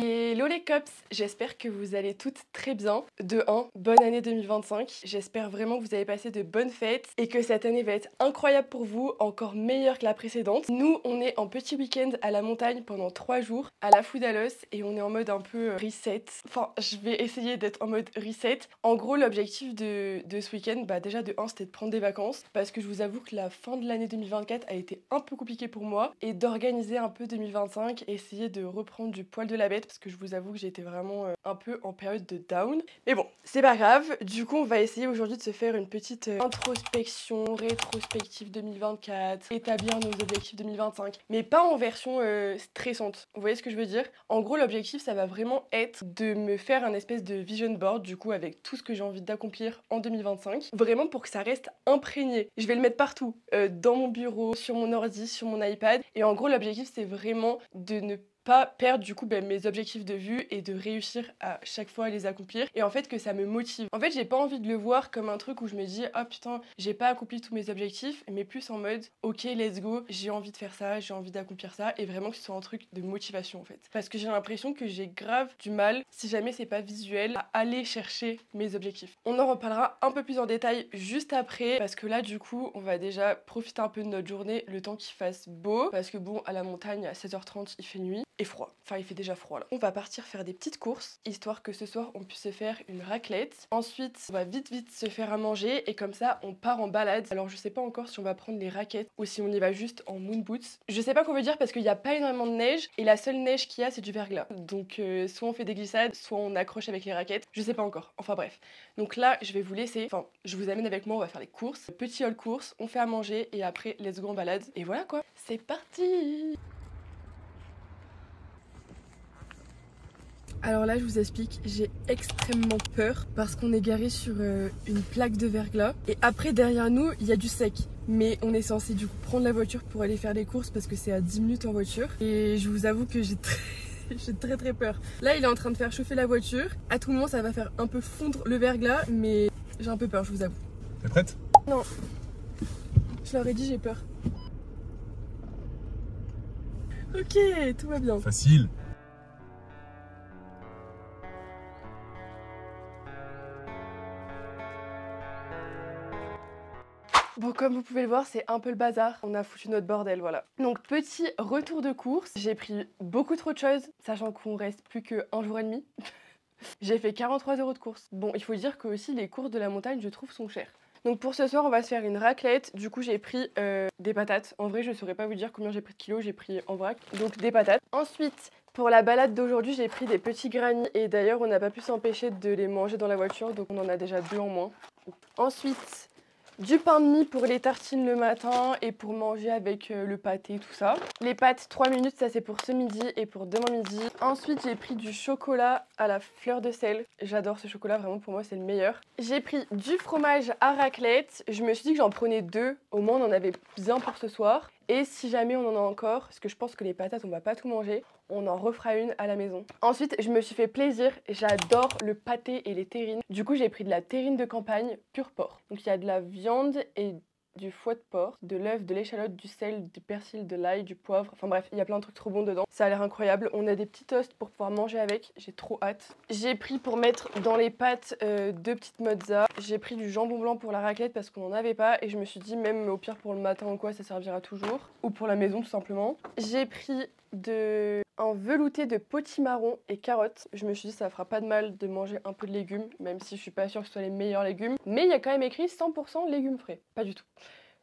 Hello les cops, j'espère que vous allez toutes très bien. De 1, bonne année 2025. J'espère vraiment que vous avez passé de bonnes fêtes et que cette année va être incroyable pour vous, encore meilleure que la précédente. Nous, on est en petit week-end à la montagne pendant 3 jours à la Foudalos et on est en mode un peu reset. Enfin, je vais essayer d'être en mode reset. En gros, l'objectif de ce week-end, déjà de 1, c'était de prendre des vacances parce que je vous avoue que la fin de l'année 2024 a été un peu compliquée pour moi et d'organiser un peu 2025, essayer de reprendre du poil de la bête parce que je vous avoue que j'étais vraiment un peu en période de down. Mais bon, c'est pas grave. Du coup, on va essayer aujourd'hui de se faire une petite introspection, rétrospective 2024, établir nos objectifs 2025, mais pas en version stressante. Vous voyez ce que je veux dire? En gros, l'objectif, ça va vraiment être de me faire un espèce de vision board, du coup, avec tout ce que j'ai envie d'accomplir en 2025, vraiment pour que ça reste imprégné. Je vais le mettre partout, dans mon bureau, sur mon ordi, sur mon iPad, et en gros, l'objectif, c'est vraiment de ne pas perdre du coup mes objectifs de vue et de réussir à chaque fois à les accomplir et en fait que ça me motive. En fait j'ai pas envie de le voir comme un truc où je me dis ah putain j'ai pas accompli tous mes objectifs, mais plus en mode ok let's go, j'ai envie de faire ça, j'ai envie d'accomplir ça et vraiment que ce soit un truc de motivation en fait. Parce que j'ai l'impression que j'ai grave du mal, si jamais c'est pas visuel, à aller chercher mes objectifs. On en reparlera un peu plus en détail juste après parce que là du coup on va déjà profiter un peu de notre journée, le temps qu'il fasse beau parce que bon à la montagne à 16h30 il fait nuit. Et froid. Enfin, il fait déjà froid là. On va partir faire des petites courses, histoire que ce soir, on puisse se faire une raclette. Ensuite, on va vite se faire à manger et comme ça, on part en balade. Alors, je sais pas encore si on va prendre les raquettes ou si on y va juste en moon boots. Je sais pas quoi veut dire parce qu'il n'y a pas énormément de neige et la seule neige qu'il y a, c'est du verglas. Donc, soit on fait des glissades, soit on accroche avec les raquettes. Je sais pas encore. Enfin, bref. Donc là, je vais vous laisser. Enfin, je vous amène avec moi, on va faire les courses. Petit haul course, on fait à manger et après, let's go en balade. Et voilà quoi. C'est parti! Alors là, je vous explique, j'ai extrêmement peur parce qu'on est garé sur une plaque de verglas. Et après, derrière nous, il y a du sec. Mais on est censé du coup prendre la voiture pour aller faire les courses parce que c'est à 10 minutes en voiture. Et je vous avoue que j'ai très peur. Là, il est en train de faire chauffer la voiture. À tout moment, ça va faire un peu fondre le verglas, mais j'ai un peu peur, je vous avoue. T'es prête? Non. Je leur ai dit, j'ai peur. Ok, tout va bien. Facile. Bon, comme vous pouvez le voir, c'est un peu le bazar. On a foutu notre bordel, voilà. Donc, petit retour de course. J'ai pris beaucoup trop de choses, sachant qu'on reste plus qu'un jour et demi. J'ai fait 43 € de course. Bon, il faut dire que aussi les courses de la montagne, je trouve, sont chères. Donc pour ce soir, on va se faire une raclette. Du coup, j'ai pris des patates. En vrai, je saurais pas vous dire combien j'ai pris de kilos, j'ai pris en vrac. Donc des patates. Ensuite, pour la balade d'aujourd'hui, j'ai pris des petits granits. Et d'ailleurs, on n'a pas pu s'empêcher de les manger dans la voiture, donc on en a déjà 2 en moins. Ensuite, du pain de mie pour les tartines le matin et pour manger avec le pâté, tout ça. Les pâtes, 3 minutes, ça c'est pour ce midi et pour demain midi. Ensuite, j'ai pris du chocolat à la fleur de sel. J'adore ce chocolat, vraiment pour moi c'est le meilleur. J'ai pris du fromage à raclette. Je me suis dit que j'en prenais 2, au moins on en avait bien pour ce soir. Et si jamais on en a encore, parce que je pense que les patates on va pas tout manger, on en refera une à la maison. Ensuite, je me suis fait plaisir, j'adore le pâté et les terrines. Du coup, j'ai pris de la terrine de campagne pur porc. Donc il y a de la viande et du foie de porc, de l'œuf, de l'échalote, du sel, du persil, de l'ail, du poivre. Enfin bref, il y a plein de trucs trop bons dedans. Ça a l'air incroyable. On a des petits toasts pour pouvoir manger avec. J'ai trop hâte. J'ai pris pour mettre dans les pâtes 2 petites mozza. J'ai pris du jambon blanc pour la raclette parce qu'on n'en avait pas. Et je me suis dit, même au pire pour le matin ou quoi, ça servira toujours. Ou pour la maison tout simplement. J'ai pris un velouté de potimarron et carottes. Je me suis dit ça fera pas de mal de manger un peu de légumes, même si je suis pas sûre que ce soit les meilleurs légumes. Mais il y a quand même écrit 100% légumes frais. Pas du tout.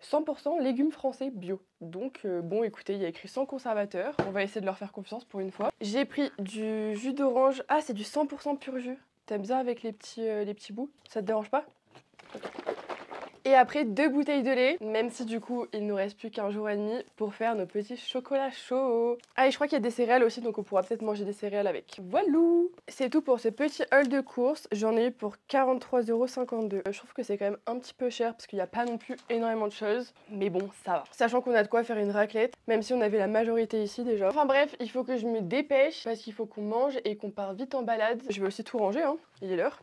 100% légumes français bio. Donc bon écoutez, il y a écrit sans conservateur. On va essayer de leur faire confiance pour une fois. J'ai pris du jus d'orange. Ah c'est du 100% pur jus. T'aimes bien avec les petits bouts? Ça te dérange pas? Et après 2 bouteilles de lait, même si du coup il nous reste plus qu'un jour et demi pour faire nos petits chocolats chauds. Ah et je crois qu'il y a des céréales aussi, donc on pourra peut-être manger des céréales avec. Voilà. C'est tout pour ce petit haul de course. J'en ai eu pour 43,52 €. Je trouve que c'est quand même un petit peu cher parce qu'il n'y a pas non plus énormément de choses. Mais bon, ça va. Sachant qu'on a de quoi faire une raclette, même si on avait la majorité ici déjà. Enfin bref, il faut que je me dépêche parce qu'il faut qu'on mange et qu'on part vite en balade. Je vais aussi tout ranger, hein. Il est l'heure.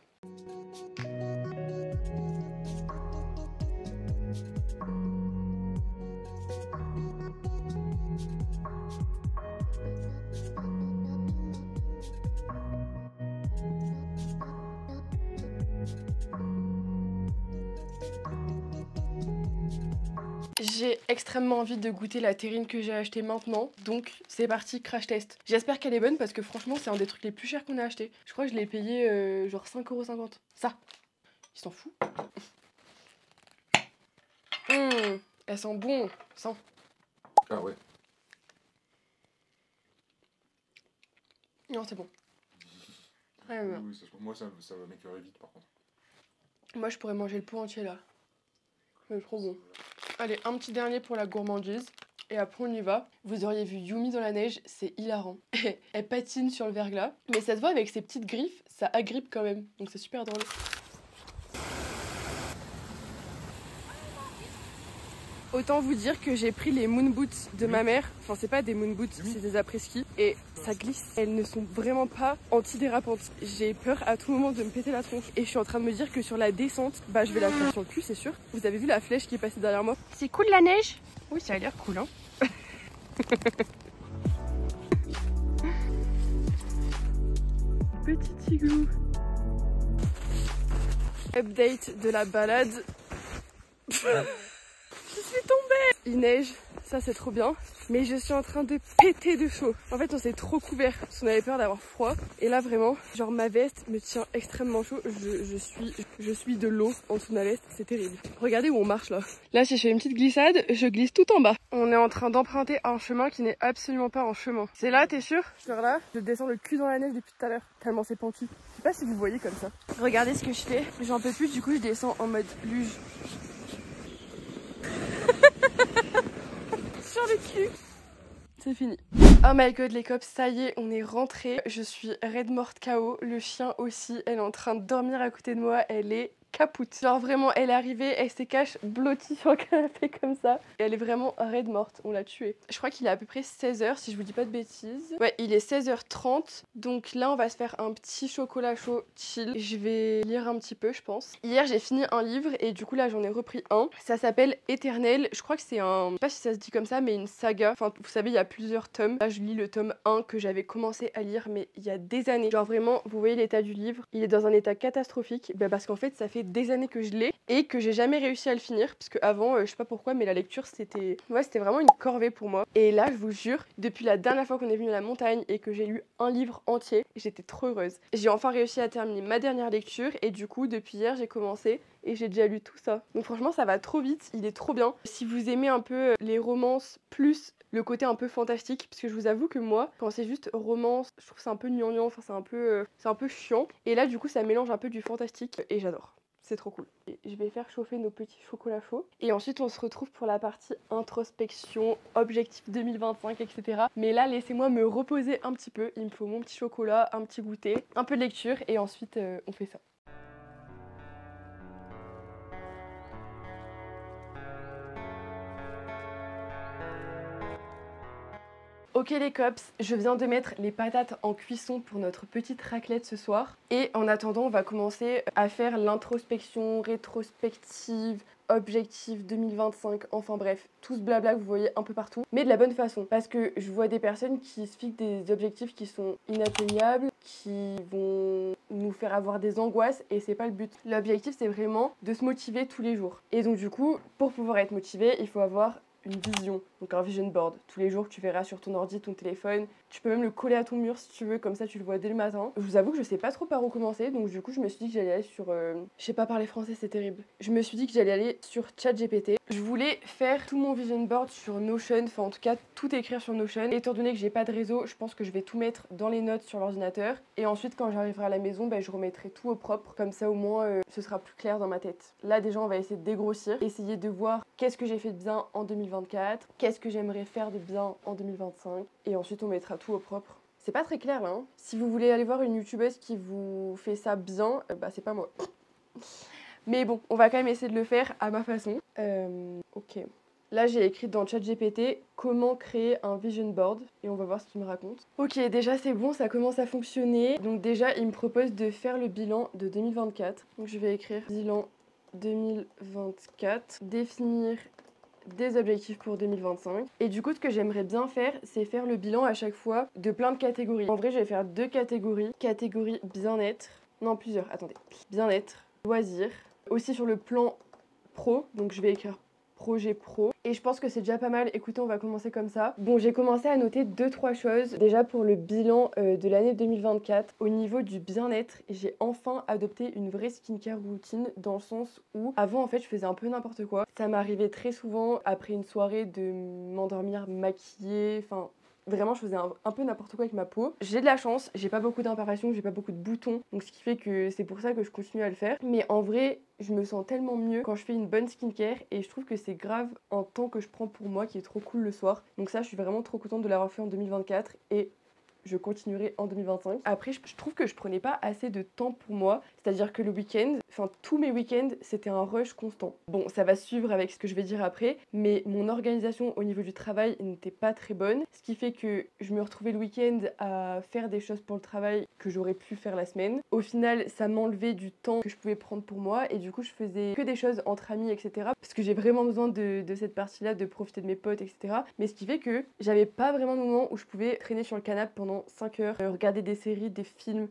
J'ai extrêmement envie de goûter la terrine que j'ai achetée maintenant, donc c'est parti, crash test. J'espère qu'elle est bonne parce que franchement c'est un des trucs les plus chers qu'on a acheté. Je crois que je l'ai payé genre 5,50 €. Ça, il s'en fout. Elle sent bon, sent. Ah ouais. Non, c'est bon. Ouais, Oui, oui, moi ça va m'écœurer vite par contre. moi je pourrais manger le pot entier là. C'est trop bon. Allez, un petit dernier pour la gourmandise. Et après on y va. Vous auriez vu Yumi dans la neige, c'est hilarant. Elle patine sur le verglas. Mais ça se voit avec ses petites griffes, ça agrippe quand même. Donc c'est super drôle. Autant vous dire que j'ai pris les moon boots de ma mère. Enfin c'est pas des moon boots, c'est des après-ski. Et ça glisse. Elles ne sont vraiment pas antidérapantes. J'ai peur à tout moment de me péter la tronche. Et je suis en train de me dire que sur la descente, bah je vais la faire sur le cul c'est sûr. Vous avez vu la flèche qui est passée derrière moi? C'est cool la neige? Oui ça a l'air cool hein. Petit igloo. Update de la balade. Je suis tombée. Il neige, ça c'est trop bien. Mais je suis en train de péter de chaud. En fait on s'est trop couvert parce qu'on avait peur d'avoir froid. Et là vraiment, genre ma veste me tient extrêmement chaud. Je suis de l'eau en dessous de ma veste, c'est terrible. Regardez où on marche là. Là si je fais une petite glissade, je glisse tout en bas. On est en train d'emprunter un chemin qui n'est absolument pas un chemin. C'est là, t'es sûr? Sur là, je descends le cul dans la neige depuis tout à l'heure. Tellement c'est pentu. Je sais pas si vous voyez comme ça. Regardez ce que je fais. J'en peux plus, du coup je descends en mode luge. Sur le cul. C'est fini. Oh my god les cops, ça y est, on est rentré. Je suis raide morte KO. Le chien aussi, elle est en train de dormir à côté de moi. Elle est capoute. Genre vraiment, elle est arrivée, elle s'est cache blottie sur le canapé comme ça. Et elle est vraiment raide morte, on l'a tuée. Je crois qu'il est à peu près 16 h si je vous dis pas de bêtises. Ouais, il est 16h30. Donc là, on va se faire un petit chocolat chaud chill. Je vais lire un petit peu, je pense. Hier, j'ai fini un livre et du coup là, j'en ai repris un. Ça s'appelle Éternel. Je crois que c'est un... Je sais pas si ça se dit comme ça, mais une saga. Enfin, vous savez, il y a plusieurs tomes. Là, je lis le tome 1 que j'avais commencé à lire, mais il y a des années. Genre vraiment, vous voyez l'état du livre. Il est dans un état catastrophique. Bah, parce qu'en fait, ça fait des années que je l'ai et que j'ai jamais réussi à le finir parce que avant je sais pas pourquoi mais la lecture c'était vraiment une corvée pour moi. Et là je vous jure, depuis la dernière fois qu'on est venu à la montagne et que j'ai lu un livre entier, j'étais trop heureuse. J'ai enfin réussi à terminer ma dernière lecture et du coup depuis hier j'ai commencé et j'ai déjà lu tout ça. Donc franchement ça va trop vite, il est trop bien. Si vous aimez un peu les romances plus le côté un peu fantastique, parce que je vous avoue que moi, quand c'est juste romance, je trouve que c'est un peu gnangnan, enfin c'est un peu chiant. Et là du coup ça mélange un peu du fantastique et j'adore. C'est trop cool. Et je vais faire chauffer nos petits chocolats chauds. Et ensuite, on se retrouve pour la partie introspection, objectif 2025, etc. Mais là, laissez-moi me reposer un petit peu. Il me faut mon petit chocolat, un petit goûter, un peu de lecture et ensuite, on fait ça. Ok les cops, je viens de mettre les patates en cuisson pour notre petite raclette ce soir. Et en attendant, on va commencer à faire l'introspection, rétrospective, objectif 2025, enfin bref, tout ce blabla que vous voyez un peu partout, mais de la bonne façon. Parce que je vois des personnes qui se fixent des objectifs qui sont inatteignables, qui vont nous faire avoir des angoisses et c'est pas le but. L'objectif c'est vraiment de se motiver tous les jours. Et donc du coup, pour pouvoir être motivé, il faut avoir une vision, donc un vision board. Tous les jours que tu verras sur ton ordi, ton téléphone. Tu peux même le coller à ton mur si tu veux, comme ça tu le vois dès le matin. Je vous avoue que je sais pas trop par où commencer, donc du coup je me suis dit que j'allais aller sur... Je sais pas parler français, c'est terrible. Je me suis dit que j'allais aller sur ChatGPT. Je voulais faire tout mon vision board sur Notion, enfin en tout cas tout écrire sur Notion. Étant donné que j'ai pas de réseau, je pense que je vais tout mettre dans les notes sur l'ordinateur. Et ensuite quand j'arriverai à la maison, bah, je remettrai tout au propre. Comme ça au moins ce sera plus clair dans ma tête. Là déjà on va essayer de dégrossir, essayer de voir qu'est-ce que j'ai fait de bien en 2024, qu'est-ce que j'aimerais faire de bien en 2025. Et ensuite on mettra tout au propre. C'est pas très clair là, hein. Si vous voulez aller voir une youtubeuse qui vous fait ça bien, bah c'est pas moi. Mais bon, on va quand même essayer de le faire à ma façon. Ok. Là, j'ai écrit dans ChatGPT comment créer un vision board et on va voir ce qu'il me raconte. Ok, déjà c'est bon, ça commence à fonctionner. Donc déjà, il me propose de faire le bilan de 2024. Donc je vais écrire bilan 2024, définir des objectifs pour 2025. Et du coup, ce que j'aimerais bien faire, c'est faire le bilan à chaque fois de plein de catégories. En vrai, je vais faire 2 catégories. Catégorie bien-être. Non, plusieurs, attendez. Bien-être, loisirs. Aussi sur le plan pro, donc je vais écrire projet pro. Et je pense que c'est déjà pas mal. Écoutez, on va commencer comme ça. Bon, j'ai commencé à noter 2-3 choses. Déjà pour le bilan de l'année 2024. Au niveau du bien-être, j'ai enfin adopté une vraie skincare routine dans le sens où avant en fait je faisais un peu n'importe quoi. Ça m'arrivait très souvent après une soirée de m'endormir maquillée, enfin vraiment, je faisais un peu n'importe quoi avec ma peau. J'ai de la chance, j'ai pas beaucoup d'imperfections, j'ai pas beaucoup de boutons, donc ce qui fait que c'est pour ça que je continue à le faire. Mais en vrai, je me sens tellement mieux quand je fais une bonne skincare et je trouve que c'est grave un temps que je prends pour moi qui est trop cool le soir. Donc ça, je suis vraiment trop contente de l'avoir fait en 2024 et je continuerai en 2025. Après, je trouve que je prenais pas assez de temps pour moi. C'est-à-dire que le week-end, enfin tous mes week-ends, c'était un rush constant. Bon, ça va suivre avec ce que je vais dire après, mais mon organisation au niveau du travail n'était pas très bonne. Ce qui fait que je me retrouvais le week-end à faire des choses pour le travail que j'aurais pu faire la semaine. Au final, ça m'enlevait du temps que je pouvais prendre pour moi et du coup, je faisais que des choses entre amis, etc. Parce que j'ai vraiment besoin de cette partie-là, de profiter de mes potes, etc. Mais ce qui fait que j'avais pas vraiment de moment où je pouvais traîner sur le canapé pendant 5 heures, regarder des séries, des films,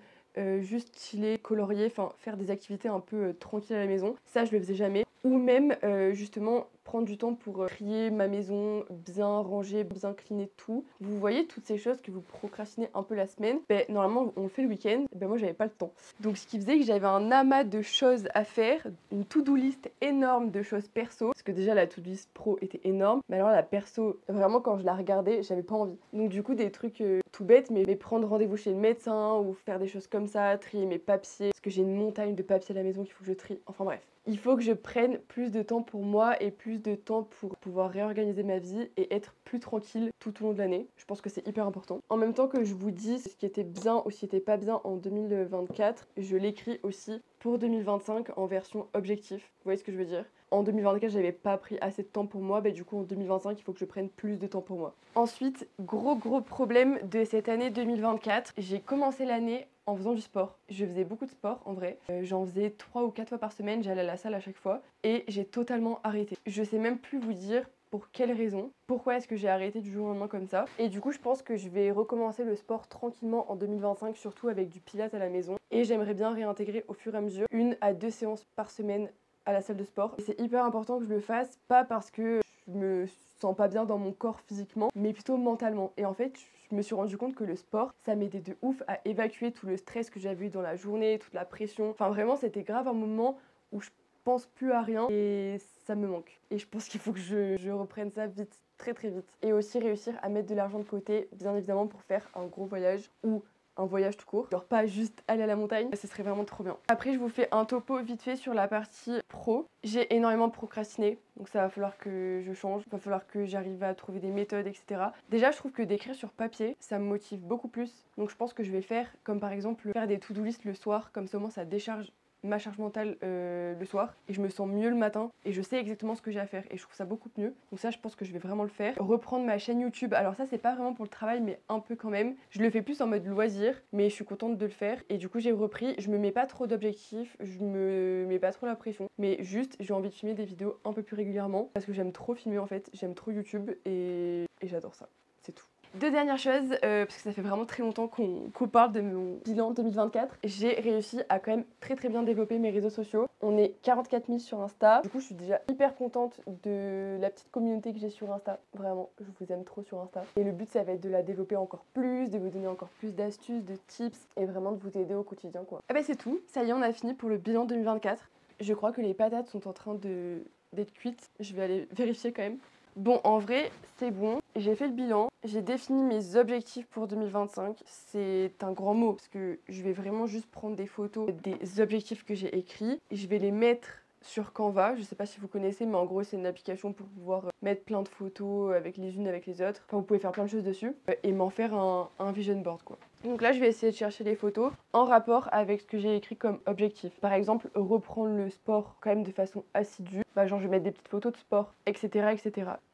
juste chiller, colorier, enfin faire des activités un peu tranquilles à la maison. Ça, je le faisais jamais. Ou même justement prendre du temps pour trier ma maison, bien ranger, bien cleaner tout. Vous voyez toutes ces choses que vous procrastinez un peu la semaine, ben, normalement on le fait le week-end, ben moi j'avais pas le temps. Donc ce qui faisait que j'avais un amas de choses à faire, une to-do list énorme de choses perso, parce que déjà la to-do list pro était énorme, mais alors la perso, vraiment quand je la regardais, j'avais pas envie. Donc du coup des trucs tout bêtes, mais prendre rendez-vous chez le médecin ou faire des choses comme ça, trier mes papiers, parce que j'ai une montagne de papiers à la maison qu'il faut que je trie, enfin bref. Il faut que je prenne plus de temps pour moi et plus de temps pour pouvoir réorganiser ma vie et être plus tranquille tout au long de l'année. Je pense que c'est hyper important. En même temps que je vous dis ce qui était bien ou ce qui était pas bien en 2024, je l'écris aussi pour 2025 en version objectif. Vous voyez ce que je veux dire ? En 2024, j'avais pas pris assez de temps pour moi, du coup en 2025, il faut que je prenne plus de temps pour moi. Ensuite, gros problème de cette année 2024, j'ai commencé l'année en faisant du sport. Je faisais beaucoup de sport en vrai. J'en faisais 3 ou 4 fois par semaine, j'allais à la salle à chaque fois et j'ai totalement arrêté. Je sais même plus vous dire pour quelle raison, pourquoi est-ce que j'ai arrêté du jour au lendemain comme ça. Et du coup, je pense que je vais recommencer le sport tranquillement en 2025, surtout avec du pilates à la maison. Et j'aimerais bien réintégrer au fur et à mesure 1 à 2 séances par semaine à la salle de sport. Et c'est hyper important que je le fasse, pas parce que je me sens pas bien dans mon corps physiquement, mais plutôt mentalement. Et en fait, je me suis rendu compte que le sport, ça m'aidait de ouf à évacuer tout le stress que j'avais eu dans la journée, toute la pression. Enfin vraiment, c'était grave un moment où je pense plus à rien et ça me manque. Et je pense qu'il faut que je reprenne ça vite, très vite. Et aussi réussir à mettre de l'argent de côté, bien évidemment, pour faire un gros voyage ou un voyage tout court, genre pas juste aller à la montagne, ce serait vraiment trop bien. Après, je vous fais un topo vite fait sur la partie pro. J'ai énormément procrastiné, donc ça va falloir que je change, il va falloir que j'arrive à trouver des méthodes, etc. Déjà, je trouve que d'écrire sur papier, ça me motive beaucoup plus, donc je pense que je vais faire, comme par exemple, faire des to-do list le soir, comme ça au moins ça décharge ma charge mentale le soir et je me sens mieux le matin et je sais exactement ce que j'ai à faire et je trouve ça beaucoup mieux. Donc ça, je pense que je vais vraiment le faire. Reprendre ma chaîne YouTube, alors ça c'est pas vraiment pour le travail mais un peu quand même. Je le fais plus en mode loisir mais je suis contente de le faire et du coup j'ai repris. Je me mets pas trop d'objectifs, je me mets pas trop la pression, mais juste j'ai envie de filmer des vidéos un peu plus régulièrement parce que j'aime trop filmer en fait, j'aime trop YouTube et j'adore ça, c'est tout. Deux dernières choses, parce que ça fait vraiment très longtemps qu'on parle de mon bilan 2024. J'ai réussi à quand même très bien développer mes réseaux sociaux. On est 44 000 sur Insta. Du coup, je suis déjà hyper contente de la petite communauté que j'ai sur Insta. Vraiment, je vous aime trop sur Insta. Et le but, ça va être de la développer encore plus, de vous donner encore plus d'astuces, de tips et vraiment de vous aider au quotidien, quoi. Et ben c'est tout. Ça y est, on a fini pour le bilan 2024. Je crois que les patates sont en train d'être cuites. Je vais aller vérifier quand même. Bon, en vrai, c'est bon. J'ai fait le bilan. J'ai défini mes objectifs pour 2025. C'est un grand mot parce que je vais vraiment juste prendre des photos des objectifs que j'ai écrits. Je vais les mettre sur Canva. Je sais pas si vous connaissez, mais en gros, c'est une application pour pouvoir mettre plein de photos avec les unes avec les autres. Enfin, vous pouvez faire plein de choses dessus et m'en faire un vision board, quoi. Donc là, je vais essayer de chercher les photos en rapport avec ce que j'ai écrit comme objectif. Par exemple, reprendre le sport quand même de façon assidue. Genre, je vais mettre des petites photos de sport, etc.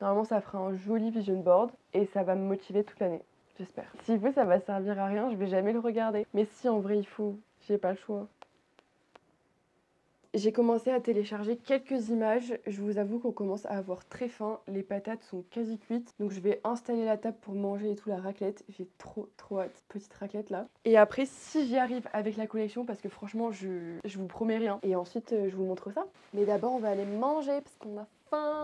Normalement, ça fera un joli vision board et ça va me motiver toute l'année. J'espère. S'il faut, ça va servir à rien, je vais jamais le regarder. Mais si, en vrai, il faut. J'ai pas le choix. J'ai commencé à télécharger quelques images. Je vous avoue qu'on commence à avoir très faim. Les patates sont quasi cuites. Donc je vais installer la table pour manger et tout, la raclette. J'ai trop hâte. Petite raclette là. Et après, si j'y arrive avec la collection, parce que franchement, je vous promets rien. Et ensuite, je vous montre ça. Mais d'abord, on va aller manger parce qu'on a faim.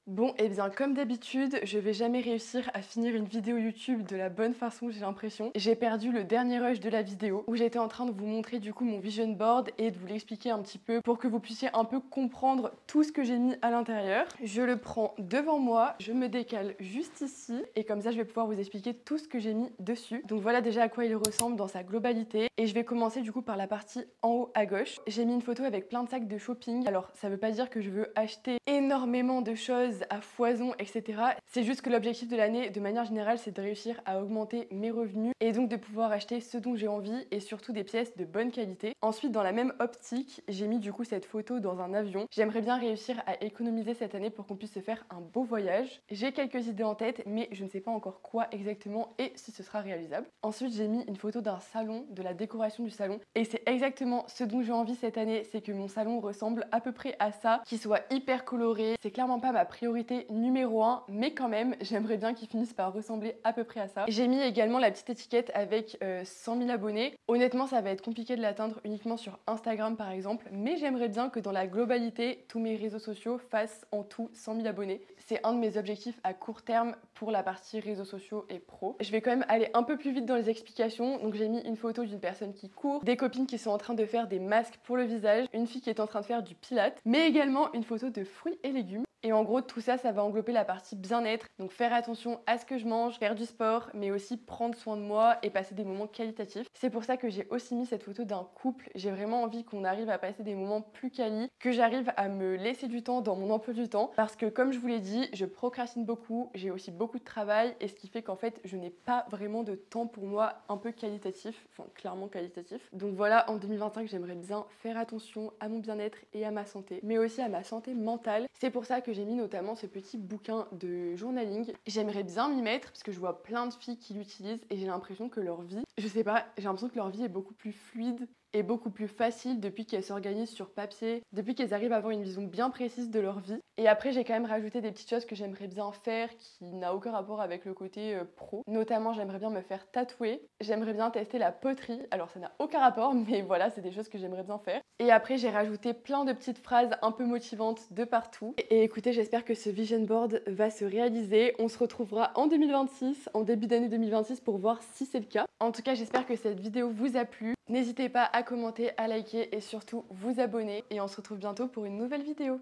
Bon, et bien comme d'habitude, je vais jamais réussir à finir une vidéo YouTube de la bonne façon, j'ai l'impression. J'ai perdu le dernier rush de la vidéo où j'étais en train de vous montrer du coup mon vision board et de vous l'expliquer un petit peu pour que vous puissiez un peu comprendre tout ce que j'ai mis à l'intérieur. Je le prends devant moi, je me décale juste ici et comme ça je vais pouvoir vous expliquer tout ce que j'ai mis dessus. Donc voilà déjà à quoi il ressemble dans sa globalité et je vais commencer du coup par la partie en haut à gauche. J'ai mis une photo avec plein de sacs de shopping. Alors ça veut pas dire que je veux acheter énormément de choses à foison, etc. C'est juste que l'objectif de l'année, de manière générale, c'est de réussir à augmenter mes revenus et donc de pouvoir acheter ce dont j'ai envie et surtout des pièces de bonne qualité. Ensuite, dans la même optique, j'ai mis du coup cette photo dans un avion. J'aimerais bien réussir à économiser cette année pour qu'on puisse se faire un beau voyage. J'ai quelques idées en tête, mais je ne sais pas encore quoi exactement et si ce sera réalisable. Ensuite, j'ai mis une photo d'un salon, de la décoration du salon et c'est exactement ce dont j'ai envie cette année, c'est que mon salon ressemble à peu près à ça, qu'il soit hyper coloré. C'est clairement pas ma priorité numéro 1, mais quand même, j'aimerais bien qu'ils finissent par ressembler à peu près à ça. J'ai mis également la petite étiquette avec 100 000 abonnés. Honnêtement, ça va être compliqué de l'atteindre uniquement sur Instagram par exemple, mais j'aimerais bien que dans la globalité, tous mes réseaux sociaux fassent en tout 100 000 abonnés. C'est un de mes objectifs à court terme pour la partie réseaux sociaux et pro. Je vais quand même aller un peu plus vite dans les explications. Donc j'ai mis une photo d'une personne qui court, des copines qui sont en train de faire des masques pour le visage, une fille qui est en train de faire du pilates, mais également une photo de fruits et légumes. Et en gros, tout ça, ça va englober la partie bien-être. Donc faire attention à ce que je mange, faire du sport, mais aussi prendre soin de moi et passer des moments qualitatifs. C'est pour ça que j'ai aussi mis cette photo d'un couple. J'ai vraiment envie qu'on arrive à passer des moments plus quali, que j'arrive à me laisser du temps dans mon emploi du temps. Parce que comme je vous l'ai dit, je procrastine beaucoup, j'ai aussi beaucoup de travail et ce qui fait qu'en fait, je n'ai pas vraiment de temps pour moi un peu qualitatif, enfin clairement qualitatif. Donc voilà, en 2025, j'aimerais bien faire attention à mon bien-être et à ma santé, mais aussi à ma santé mentale. C'est pour ça que j'ai mis notamment ce petit bouquin de journaling. J'aimerais bien m'y mettre parce que je vois plein de filles qui l'utilisent et j'ai l'impression que leur vie, je sais pas, j'ai l'impression que leur vie est beaucoup plus fluide et beaucoup plus facile depuis qu'elles s'organisent sur papier, depuis qu'elles arrivent à avoir une vision bien précise de leur vie. Et après, j'ai quand même rajouté des petites choses que j'aimerais bien faire qui n'a aucun rapport avec le côté pro. Notamment, j'aimerais bien me faire tatouer. J'aimerais bien tester la poterie. Alors, ça n'a aucun rapport, mais voilà, c'est des choses que j'aimerais bien faire. Et après, j'ai rajouté plein de petites phrases un peu motivantes de partout. Et écoutez, j'espère que ce vision board va se réaliser. On se retrouvera en 2026, en début d'année 2026 pour voir si c'est le cas. En tout cas, j'espère que cette vidéo vous a plu. N'hésitez pas à commenter, à liker et surtout vous abonner. Et on se retrouve bientôt pour une nouvelle vidéo.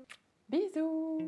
Bisous!